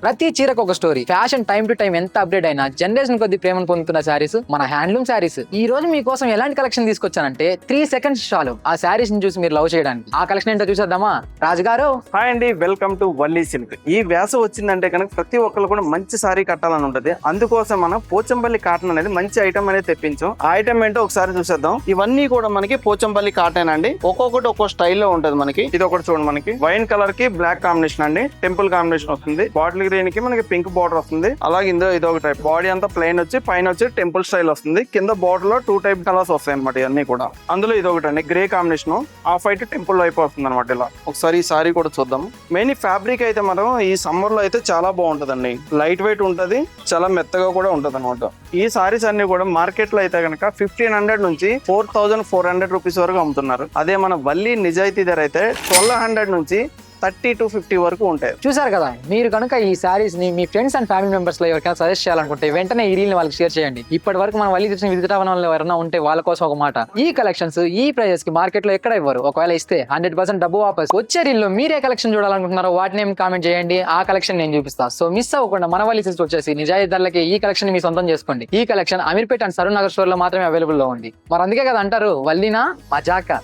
ప్రతి చీరకు ఒక story. Fashion time to time ఎంత అప్డేట్ అయినా జనరేషన్ కొద్ది ప్రేమను పొందుతున్న శారీస్ మన హ్యాండ్లూమ్ శారీస్. ఈ రోజు మీకోసం ఎలాంటి కలెక్షన్ తీసుకొచ్చానంటే 3 seconds చాలు ఆ శారీస్ ని చూసి మీరు లవ్ చేయడానికి. ఆ కలెక్షన్ ఏంటో చూసేద్దామా రాజుగారు? హాయ్ అండి, వెల్కమ్ టు వల్లీ సిల్క్. ఈ వేసవి వచ్చిందంటే కనుక ప్రతి ఒక్కరు కూడా మంచి సారీ కట్టాలని ఉంటది. అందుకోసం మనం పోచంపల్లి కాటన్ అనేది మంచి ఐటమ్ అనేది తెప్పించాం. ఆ ఐటమ్ ఏంటో ఒకసారి చూసేద్దాం. ఇవన్నీ కూడా మనకి పోచంపల్లి కాటన్ అండి. ఒక్కొక్కటి ఒక్కో స్టైల్లో ఉంటది. మనకి ఇది ఒకటి చూడండి, మనకి వైన్ కలర్ కి బ్లాక్ కాంబినేషన్ అండి, టెంపుల్ కాంబినేషన్ వస్తుంది. బాటిల్ గ్రీన్ కి మనకి పింక్ బార్డర్ వస్తుంది. అలాగే ఇందులో ఇది ఒక టైప్ బాడీ అంతా ప్లెయిన్ వచ్చి పైన వచ్చి టెంపుల్ స్టైల్ వస్తుంది. కింద బార్డర్ లో 2 type కలర్స్ వస్తాయి అనమాట. ఇవన్నీ కూడా అందులో ఇది ఒకటి అండి grey combination, off white temple వైపు వస్తుంది అనమాట. ఇలా ఒకసారి ఈ సారీ కూడా చూద్దాం. మెయిన్ ఈ ఫ్యాబ్రిక్ అయితే మనం ఈ సమ్మర్ లో అయితే చాలా బాగుంటదండి. లైట్ వెయిట్ ఉంటది, చాలా మెత్తగా కూడా ఉంటది అనమాట. ఈ సారీస్ అన్ని కూడా మార్కెట్ లో అయితే కనుక 1500 నుంచి 4400 రూపీస్ వరకు అమ్ముతున్నారు. అదే మన వల్లీ నిజాయితీ ధర అయితే 1200 నుంచి 30 to 50 వరకు ఉంటాయి. చూసారు కదా, మీరు కనుక ఈ శారీస్ ని మీ ఫ్రెండ్స్ అండ్ ఫ్యామిలీ మెంబర్స్ లో ఎవరికైనా సజెస్ట్ చేయాలనుకుంటే వెంటనే ఈ రీల్ ని వాళ్ళకి షేర్ చేయండి. ఇప్పటి వరకు మనం వల్లీ చూసిన విజిట్ అవ్వడం వల్ల ఎవరైనా ఉంటే వాళ్ళ కోసం ఒక మాట, ఈ కలెక్షన్స్ ఈ ప్రైజెస్ కి మార్కెట్ లో ఎక్కడ ఇవ్వరు. ఒకవేళ ఇస్తే 100% డబ్బు వాపస్. వచ్చే రీల్ లో మీరే కలెక్షన్ చూడాలనుకుంటున్నారో వాటిని ఏం కామెంట్ చేయండి, ఆ కలెక్షన్ నేను చూపిస్తా. సో మిస్ అవ్వకుండా మన వల్లీ సిల్క్స్ వచ్చేసి నిజాయితీ ధరలకి ఈ కలెక్షన్ మీ సొంతం చేసుకోండి. ఈ collection Ameerpet and Saroor Nagar store లో మాత్రమే అవైలబుల్ లో ఉంది. మరి అందుకే కదా అంటారు వల్లీనా మజాకా.